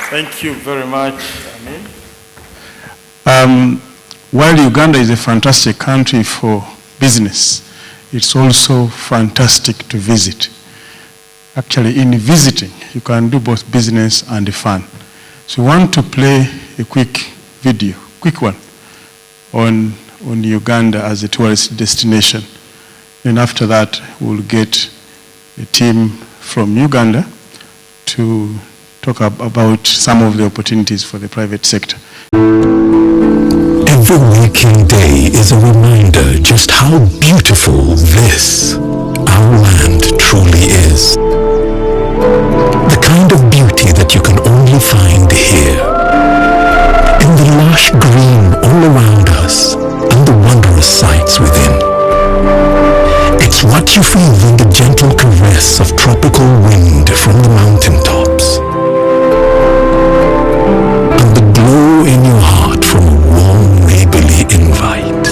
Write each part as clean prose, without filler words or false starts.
Thank you very much, While Uganda is a fantastic country for business, it's also fantastic to visit. Actually, in visiting, you can do both business and fun. So we want to play a quick video, quick one, on Uganda as a tourist destination. And after that, we'll get a team from Uganda to talk about some of the opportunities for the private sector. Every waking day is a reminder just how beautiful this, our land, truly is. The kind of beauty that you can only find here. In the lush green all around us and the wondrous sights within. It's what you feel in the gentle caress of tropical wind from the mountaintops. And the glow in your heart from a warm neighborly invite.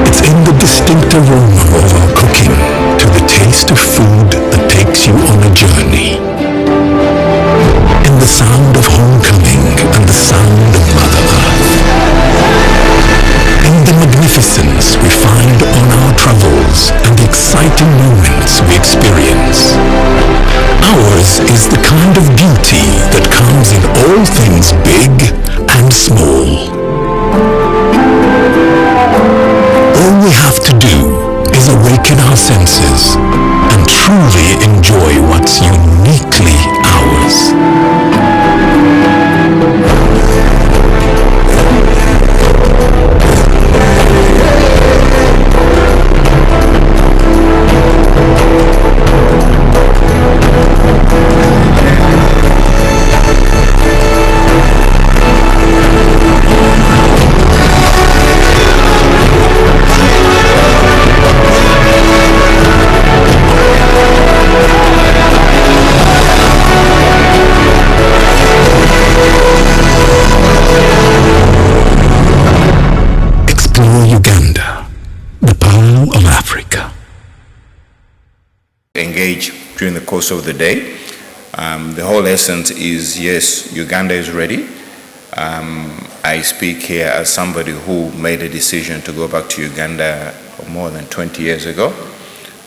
It's in the distinct aroma of our cooking to the taste of food that takes you on a journey. In the sound of homecoming and the sound of Mother Earth. In the magnificence we find on our travels and the exciting moments we experience. Ours is the kind of beauty that comes in all things big and small. All we have to do is awaken our senses and truly enjoy what's uniquely ours. Engage during the course of the day. The whole essence is, yes, Uganda is ready. I speak here as somebody who made a decision to go back to Uganda more than 20 years ago.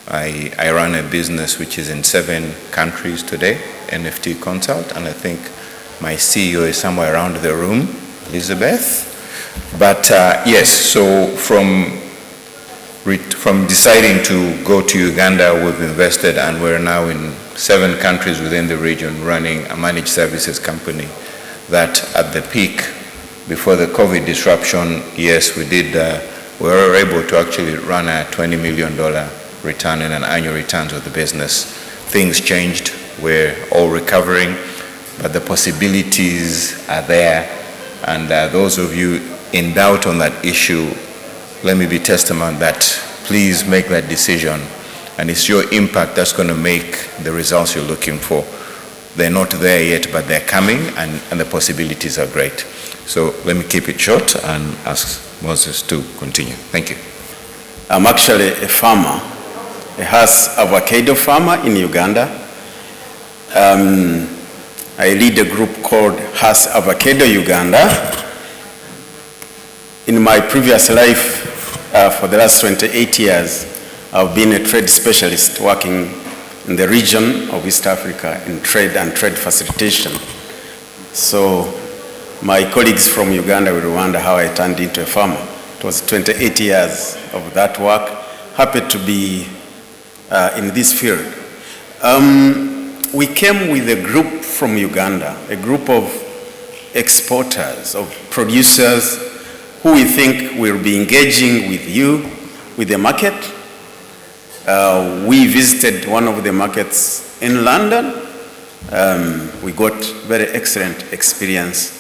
I run a business which is in 7 countries today, NFT Consult, and I think my CEO is somewhere around the room, Elizabeth. But yes, so from deciding to go to Uganda, we've invested and we're now in 7 countries within the region running a managed services company that at the peak, before the COVID disruption, yes, we were able to actually run a $20 million return in an annual returns of the business. Things changed, we're all recovering, but the possibilities are there. And those of you in doubt on that issue, let me be testament that please make that decision, and it's your impact that's going to make the results you're looking for. They're not there yet, but they're coming, and the possibilities are great. So let me keep it short and ask Moses to continue. Thank you. I'm actually a farmer, a Hass avocado farmer in Uganda. I lead a group called Hass Avocado Uganda. In my previous life, for the last 28 years, I've been a trade specialist working in the region of East Africa in trade and trade facilitation. So my colleagues from Uganda will wonder how I turned into a farmer. It was 28 years of that work. Happy to be in this field. We came with a group from Uganda, a group of exporters, of producers who we think will be engaging with you, with the market. We visited one of the markets in London. We got very excellent experience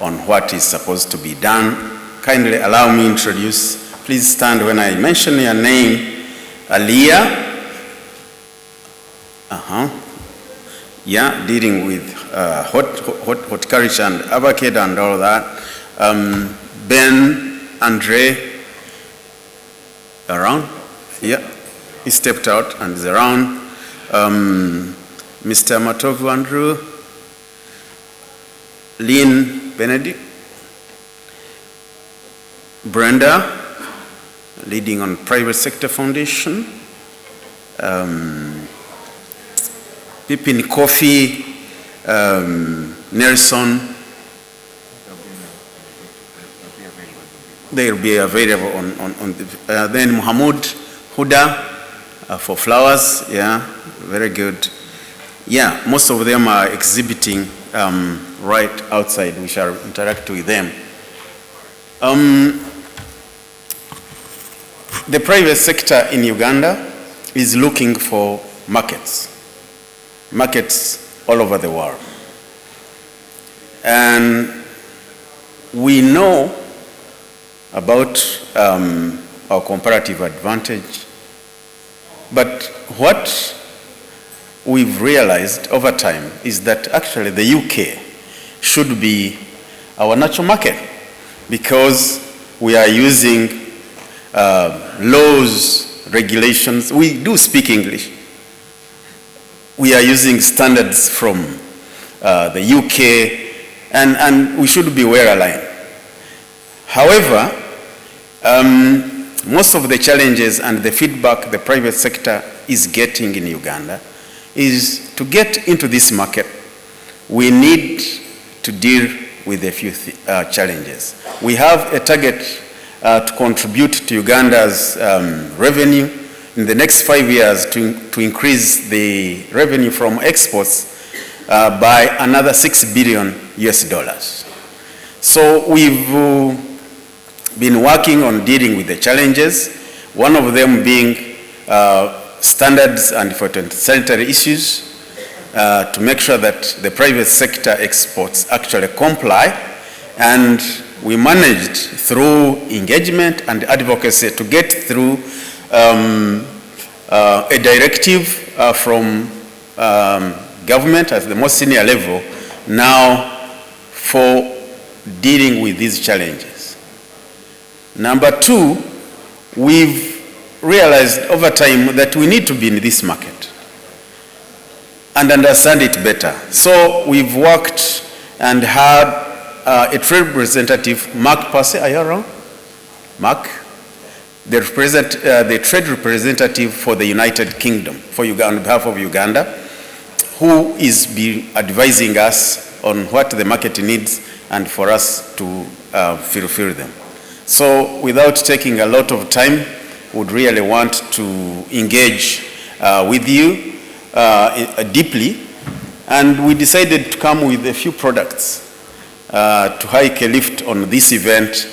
on what is supposed to be done. Kindly allow me to introduce, please stand when I mention your name, Aliyah. Yeah, dealing with horticulture and avocado and all that. Ben, Andre, around? Yeah, he stepped out and is around. Mr. Matovu Andrew, Lynn Benedict, Brenda, leading on Private Sector Foundation, Pippin Kofi, Nelson. They'll be available on the, then Muhammad Huda for flowers, yeah, very good. Yeah, most of them are exhibiting right outside. We shall interact with them. The private sector in Uganda is looking for markets all over the world. And we know about our comparative advantage, but what we've realized over time is that actually the UK should be our natural market, because we are using laws, regulations. We do speak English. We are using standards from the UK, and we should be well aligned. However, most of the challenges and the feedback the private sector is getting in Uganda is to get into this market, we need to deal with a few challenges. We have a target to contribute to Uganda's revenue in the next 5 years to increase the revenue from exports by another $6 billion US. So we've been working on dealing with the challenges, one of them being standards and phytosanitary issues to make sure that the private sector exports actually comply. And we managed through engagement and advocacy to get through a directive from government at the most senior level now for dealing with these challenges. Number two, we've realized over time that we need to be in this market and understand it better. So we've worked and had a trade representative, Mark Passy, are you around? Mark? The trade representative for the United Kingdom, for Uganda, on behalf of Uganda, who is advising us on what the market needs and for us to fulfill them. So without taking a lot of time, would really want to engage with you deeply, and we decided to come with a few products to hike a lift on this event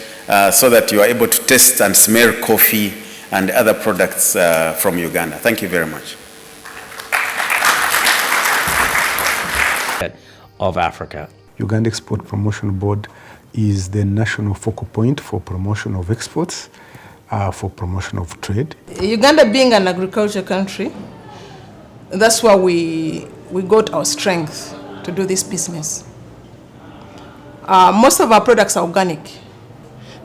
so that you are able to taste and smell coffee and other products from Uganda. Thank you very much. Of Africa. Uganda Export Promotion Board is the national focal point for promotion of exports, for promotion of trade. Uganda being an agriculture country, that's why we got our strength to do this business. Most of our products are organic.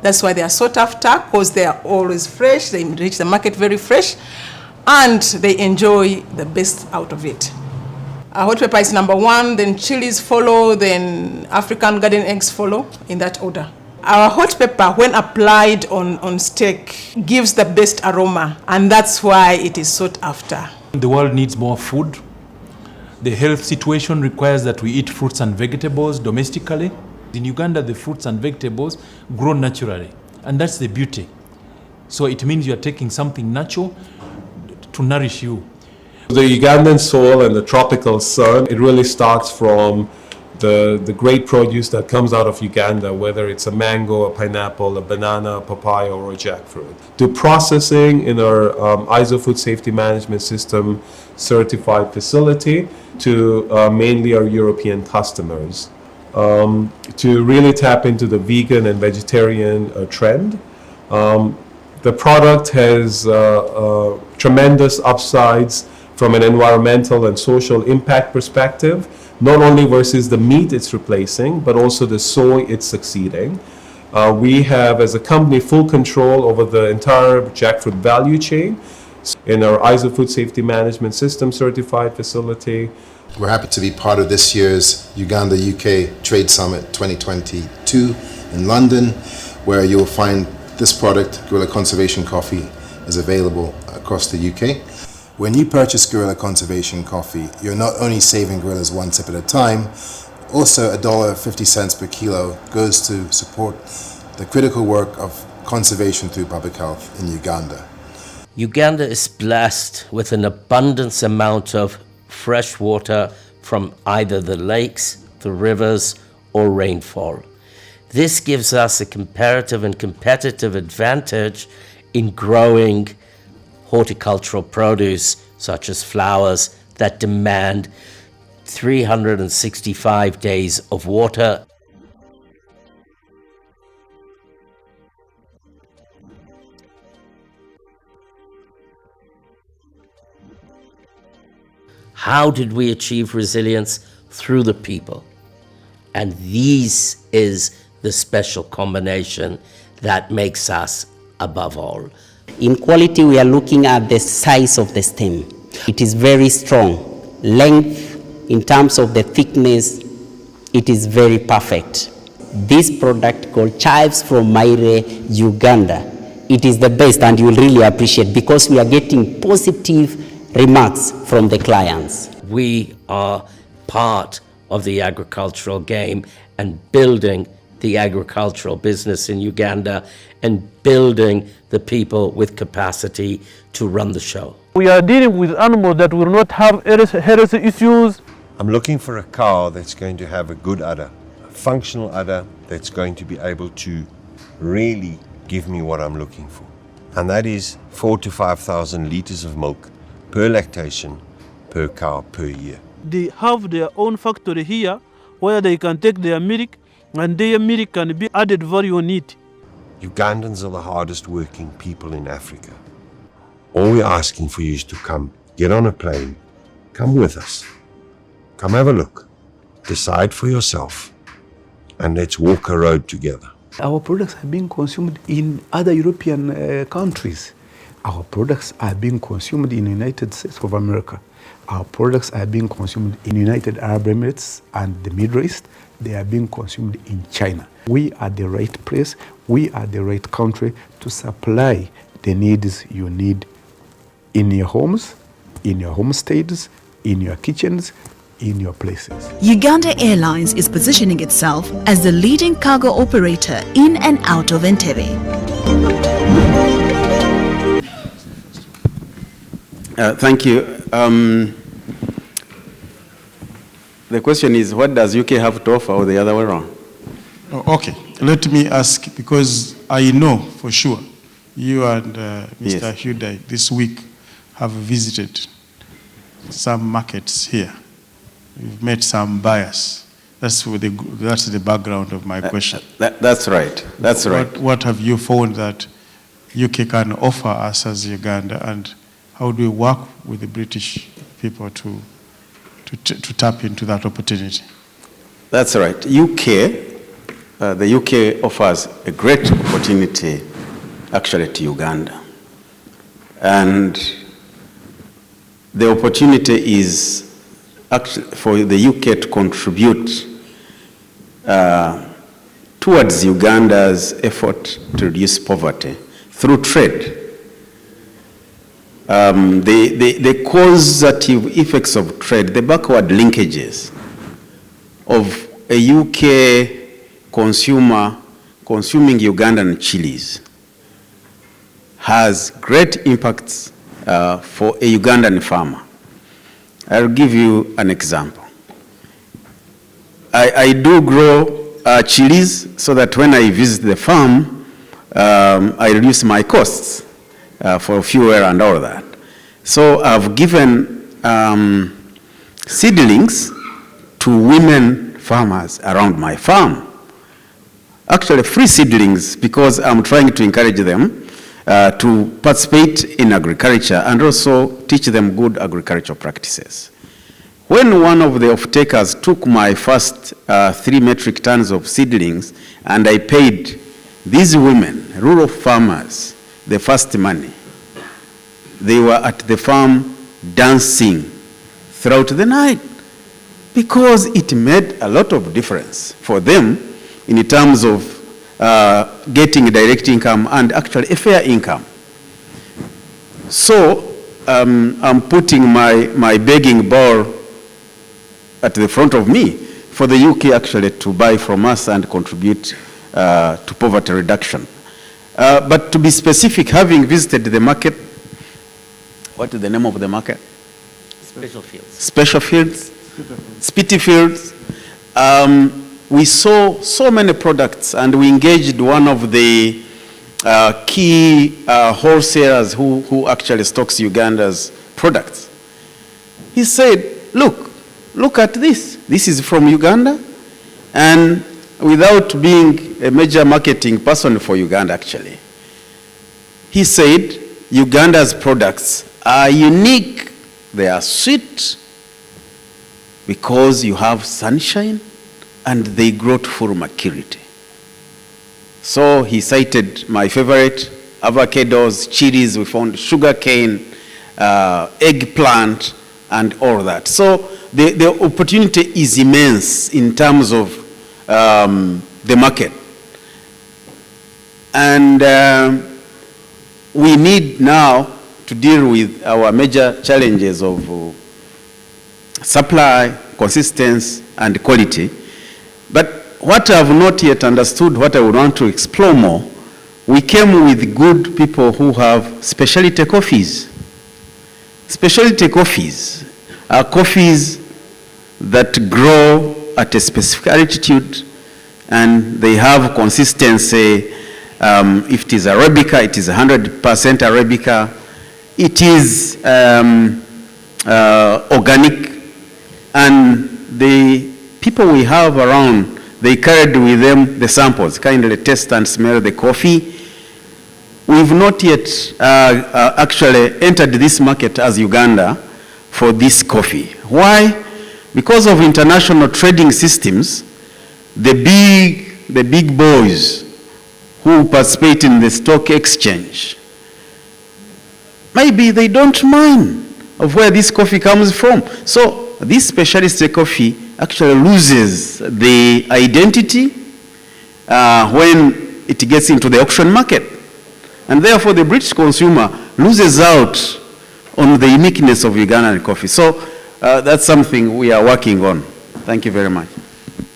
That's why they are sought after, because they are always fresh, they reach the market very fresh, and they enjoy the best out of it. Hot pepper is number one, then chilies follow, then African garden eggs follow, in that order. Our hot pepper, when applied on steak, gives the best aroma, and that's why it is sought after. The world needs more food. The health situation requires that we eat fruits and vegetables domestically. In Uganda, the fruits and vegetables grow naturally, and that's the beauty. So it means you're taking something natural to nourish you. The Ugandan soil and the tropical sun, it really starts from the great produce that comes out of Uganda, whether it's a mango, a pineapple, a banana, a papaya, or a jackfruit, to processing in our ISO Food Safety Management System certified facility to mainly our European customers, to really tap into the vegan and vegetarian trend. The product has tremendous upsides from an environmental and social impact perspective, not only versus the meat it's replacing, but also the soy it's succeeding. We have, as a company, full control over the entire jackfruit value chain. In our ISO Food Safety Management System certified facility. We're happy to be part of this year's Uganda-UK Trade Summit 2022 in London, where you'll find this product, Gorilla Conservation Coffee, is available across the UK. When you purchase Gorilla Conservation Coffee, you're not only saving gorillas one sip at a time, also $1.50 per kilo goes to support the critical work of conservation through public health in Uganda. Uganda is blessed with an abundant amount of fresh water from either the lakes, the rivers, or rainfall. This gives us a comparative and competitive advantage in growing horticultural produce such as flowers that demand 365 days of water. How did we achieve resilience? Through the people. And this is the special combination that makes us above all. In quality, we are looking at the size of the stem. It is very strong. Length, in terms of the thickness, it is very perfect. This product called Chives from Maire, Uganda, it is the best, and you will really appreciate because we are getting positive remarks from the clients. We are part of the agricultural game and building the agricultural business in Uganda and building the people with capacity to run the show. We are dealing with animals that will not have heresy issues. I'm looking for a cow that's going to have a good udder, a functional udder that's going to be able to really give me what I'm looking for. And that is 4,000 to 5,000 liters of milk per lactation per cow per year. They have their own factory here where they can take their milk and their milk can be added value on it. Ugandans are the hardest working people in Africa. All we're asking for you is to come, get on a plane, come with us, come have a look, decide for yourself, and let's walk a road together. Our products are being consumed in other European countries. Our products are being consumed in the United States of America. Our products are being consumed in United Arab Emirates and the Middle East. They are being consumed in China. We are the right place, we are the right country to supply the needs you need in your homes, in your homesteads, in your kitchens, in your places. Uganda Airlines is positioning itself as the leading cargo operator in and out of Entebbe. Thank you. The question is, what does UK have to offer, or the other way around? Oh, okay, let me ask, because I know for sure you and Mr. Hudai this week have visited some markets here. You've met some buyers. That's the background of my question. That's right. That's right. What have you found that UK can offer us as Uganda, and how do we work with the British people to tap into that opportunity? That's right. The UK offers a great opportunity actually to Uganda. And the opportunity is actually for the UK to contribute towards Uganda's effort to reduce poverty through trade. The causative effects of trade, the backward linkages of a UK consumer consuming Ugandan chilies has great impacts for a Ugandan farmer. I'll give you an example. I do grow chilies so that when I visit the farm, I reduce my costs for fuel and all that. So I've given seedlings to women farmers around my farm. Actually, free seedlings, because I'm trying to encourage them to participate in agriculture and also teach them good agricultural practices. When one of the off-takers took my first 3 metric tons of seedlings, and I paid these women, rural farmers, the first money, they were at the farm dancing throughout the night because it made a lot of difference for them in terms of getting direct income and actually a fair income. So I'm putting my begging bowl at the front of me for the UK actually to buy from us and contribute to poverty reduction. But to be specific, having visited the market, what is the name of the market? Special Fields. Special Fields, Spitty Fields. We saw so many products, and we engaged one of the key wholesalers who actually stocks Uganda's products. He said, look at this. This is from Uganda, and without being a major marketing person for Uganda, actually, he said Uganda's products are unique. They are sweet because you have sunshine and they grow to full maturity. So he cited my favorite, avocados, chilies, we found sugarcane, eggplant, and all that. So the opportunity is immense in terms of the market. And we need now to deal with our major challenges of supply, consistency, and quality. But what I have not yet understood, what I would want to explore more, we came with good people who have specialty coffees. Specialty coffees are coffees that grow at a specific altitude and they have consistency. If it is Arabica, it is 100% Arabica. It is organic, and the people we have around, they carried with them the samples, kindly taste and smell the coffee. We've not yet actually entered this market as Uganda for this coffee. Why? Because of international trading systems, the big boys who participate in the stock exchange, maybe they don't mind of where this coffee comes from. So this specialist coffee actually loses the identity when it gets into the auction market. And therefore the British consumer loses out on the uniqueness of Ugandan coffee. So that's something we are working on. Thank you very much.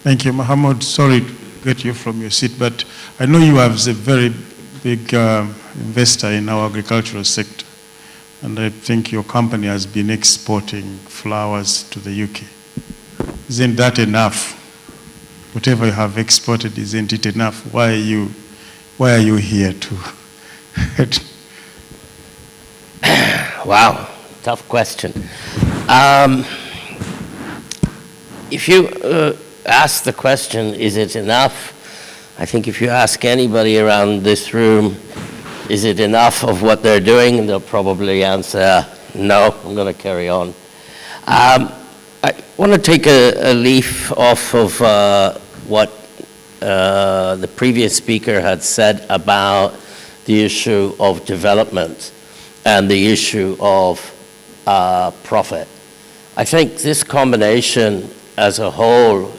Thank you, Mohammed. Sorry to get you from your seat, but I know you have a very big investor in our agricultural sector. And I think your company has been exporting flowers to the UK. Isn't that enough? Whatever you have exported, isn't it enough? Why are you here to? Wow, tough question. If you ask the question, is it enough? I think if you ask anybody around this room, is it enough of what they're doing? They'll probably answer, no, I'm going to carry on. I want to take a leaf off of what the previous speaker had said about the issue of development and the issue of profit. I think this combination as a whole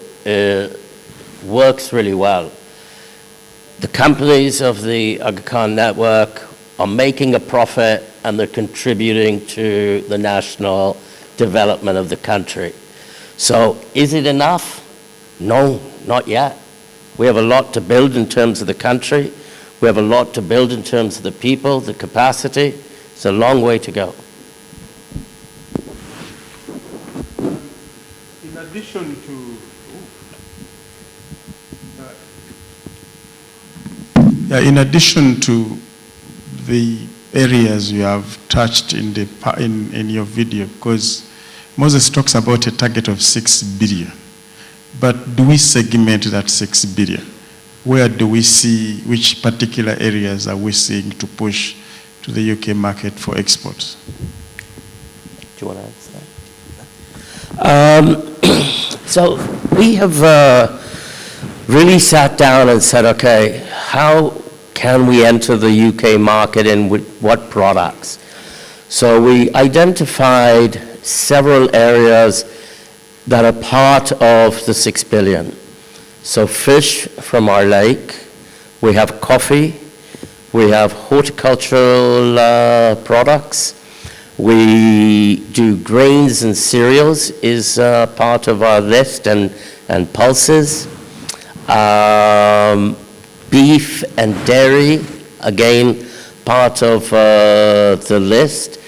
works really well. The companies of the Aga Khan network are making a profit and they're contributing to the national development of the country. So is it enough? No, not yet. We have a lot to build in terms of the country. We have a lot to build in terms of the people, the capacity. It's a long way to go. In addition to in addition to the areas you have touched in your video, because Moses talks about a target of 6 billion, but do we segment that 6 billion? Where do we see, which particular areas are we seeing to push to the UK market for exports? Do you want to answer that? So we have really sat down and said, okay, how can we enter the UK market and with what products? So we identified several areas that are part of the 6 billion. So fish from our lake, we have coffee, we have horticultural products, we do grains and cereals is part of our list, and pulses. Beef and dairy, again, part of the list.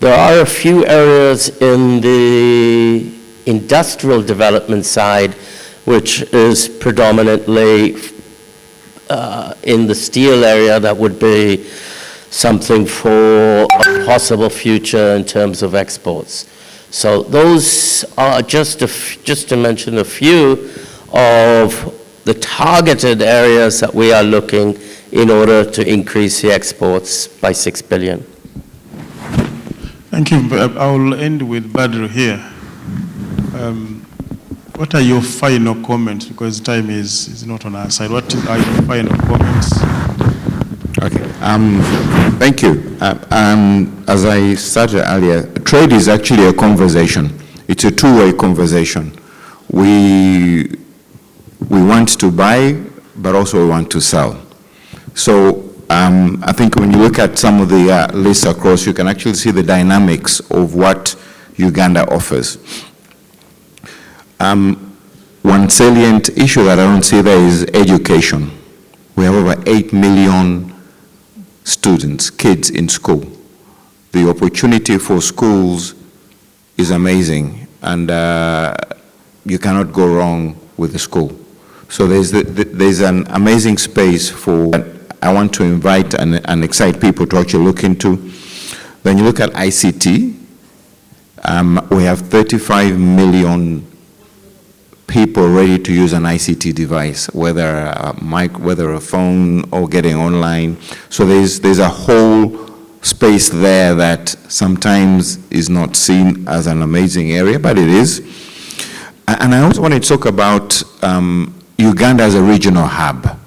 There are a few areas in the industrial development side, which is predominantly in the steel area. That would be something for a possible future in terms of exports. So those are just to mention a few of the targeted areas that we are looking in order to increase the exports by 6 billion. Thank you. I will end with Badru here. What are your final comments? Because time is not on our side. What are your final comments? Okay. Thank you. As I started earlier, trade is actually a conversation. It's a two-way conversation. We want to buy, but also we want to sell. So I think when you look at some of the lists across, you can actually see the dynamics of what Uganda offers. One salient issue that I don't see there is education. We have over 8 million students, kids in school. The opportunity for schools is amazing, and you cannot go wrong with the school. So there's an amazing space for, I want to invite and excite people to actually look into. Then you look at ICT, we have 35 million people ready to use an ICT device, whether a mic, whether a phone, or getting online. So there's a whole space there that sometimes is not seen as an amazing area, but it is. And I also want to talk about Uganda as a regional hub.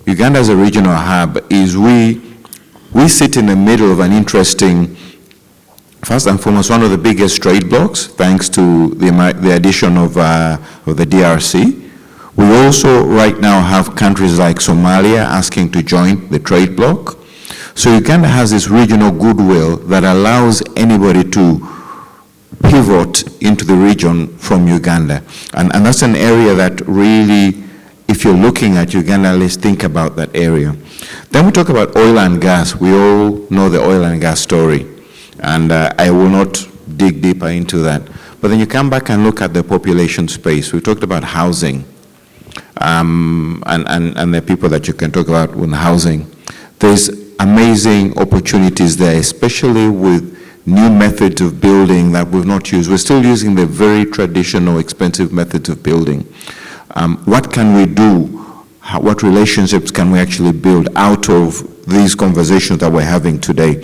Uganda as a regional hub is we sit in the middle of an interesting, first and foremost, one of the biggest trade blocks, thanks to the addition of the DRC. We also right now have countries like Somalia asking to join the trade bloc. So Uganda has this regional goodwill that allows anybody to pivot into the region from Uganda. And that's an area that really, if you're looking at Uganda, let's think about that area. Then we talk about oil and gas. We all know the oil and gas story, and I will not dig deeper into that. But then you come back and look at the population space. We talked about housing, and the people that you can talk about with housing. There's amazing opportunities there, especially with new methods of building that we've not used. We're still using the very traditional, expensive methods of building. What can we do? What relationships can we actually build out of these conversations that we're having today?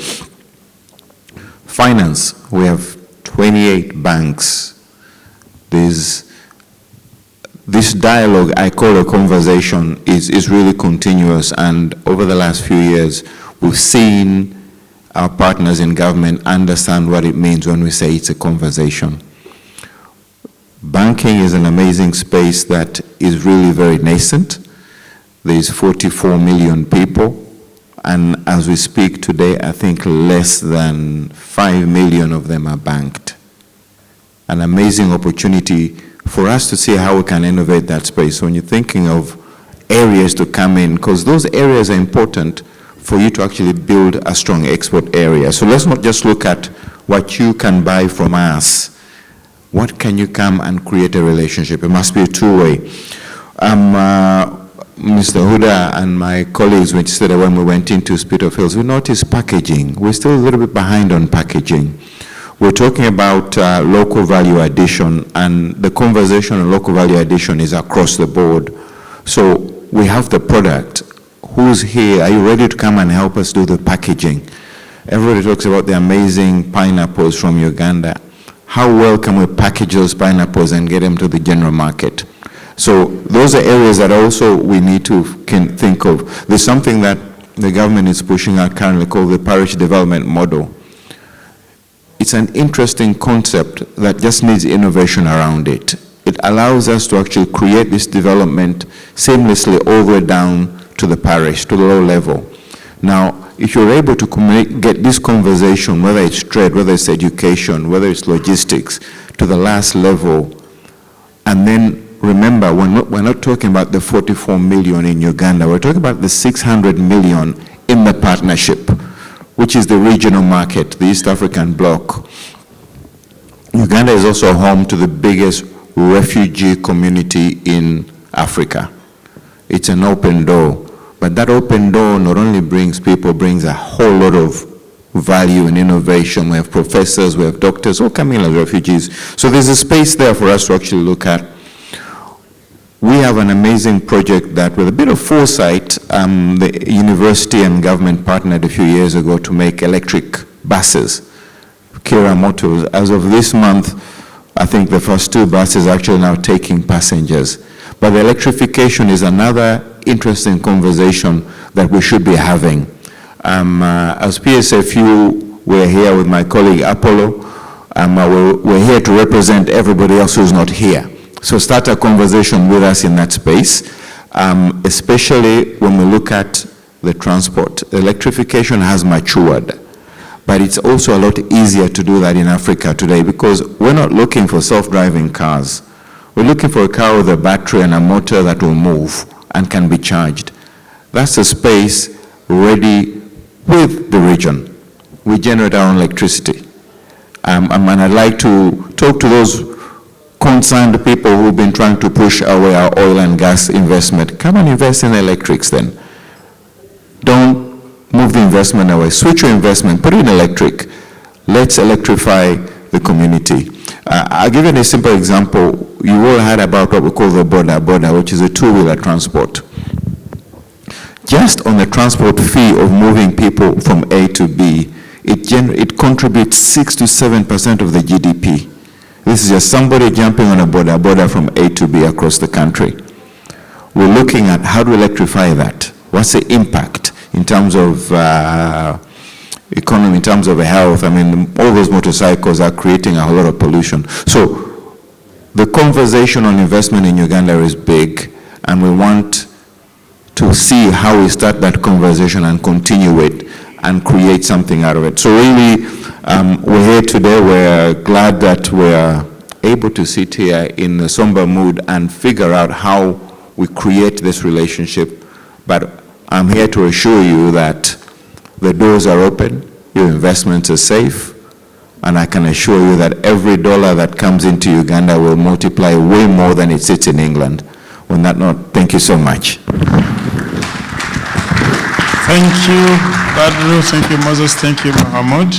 Finance, we have 28 banks. There's this dialogue, I call a conversation, is really continuous, and over the last few years, we've seen our partners in government understand what it means when we say it's a conversation. Banking is an amazing space that is really very nascent. There's 44 million people, and as we speak today, I think less than 5 million of them are banked. An amazing opportunity for us to see how we can innovate that space. So when you're thinking of areas to come in, because those areas are important for you to actually build a strong export area. So let's not just look at what you can buy from us. What can you come and create a relationship? It must be a two-way. Mr. Huda and my colleagues, when we went into Spirit Hills, we noticed packaging. We're still a little bit behind on packaging. We're talking about local value addition, and the conversation on local value addition is across the board. So we have the product. Who's here? Are you ready to come and help us do the packaging? Everybody talks about the amazing pineapples from Uganda. How well can we package those pineapples and get them to the general market? So those are areas that also we need to think of. There's something that the government is pushing out currently called the parish development model. it's an interesting concept that just needs innovation around it. It allows us to actually create this development seamlessly all the way down to the parish, to the low level. Now, if you're able to get this conversation, whether it's trade, whether it's education, whether it's logistics, to the last level, and then remember, we're not talking about the 44 million in Uganda, we're talking about the 600 million in the partnership, which is the regional market, the East African bloc. Uganda is also home to the biggest refugee community in Africa. It's an open door. But that open door not only brings people, brings a whole lot of value and innovation. We have professors, we have doctors, all coming as refugees. So there's a space there for us to actually look at. We have an amazing project that, with a bit of foresight, the university and government partnered a few years ago to make electric buses, Kira Motors. As of this month, I think the first 2 buses are actually now taking passengers. But the electrification is another interesting conversation that we should be having. As PSFU, we're here with my colleague Apollo. We're here to represent everybody else who's not here. So start a conversation with us in that space, especially when we look at the transport. Electrification has matured, but it's also a lot easier to do that in Africa today because we're not looking for self-driving cars. We're looking for a car with a battery and a motor that will move and can be charged. That's a space ready with the region. We generate our own electricity. And I'd like to talk to those concerned people who've been trying to push away our oil and gas investment. Come and invest in electrics then. Don't move the investment away. Switch your investment, put it in electric. Let's electrify the community. I'll give you a simple example. You all heard about what we call the border, which is a two-wheeler transport. Just on the transport fee of moving people from A to B, it contributes 6 to 7% of the GDP. This is just somebody jumping on a border from A to B across the country. We're looking at how to electrify that. What's the impact in terms of economy, in terms of health? I mean, all those motorcycles are creating a whole lot of pollution. So the conversation on investment in Uganda is big, and we want to see how we start that conversation and continue it and create something out of it. So really, we're here today. We're glad that we're able to sit here in a somber mood and figure out how we create this relationship. But I'm here to assure you that the doors are open, your investments are safe, and I can assure you that every dollar that comes into Uganda will multiply way more than it sits in England. On that note, thank you so much. Thank you, Badru. Thank you, Moses. Thank you, Mohammed.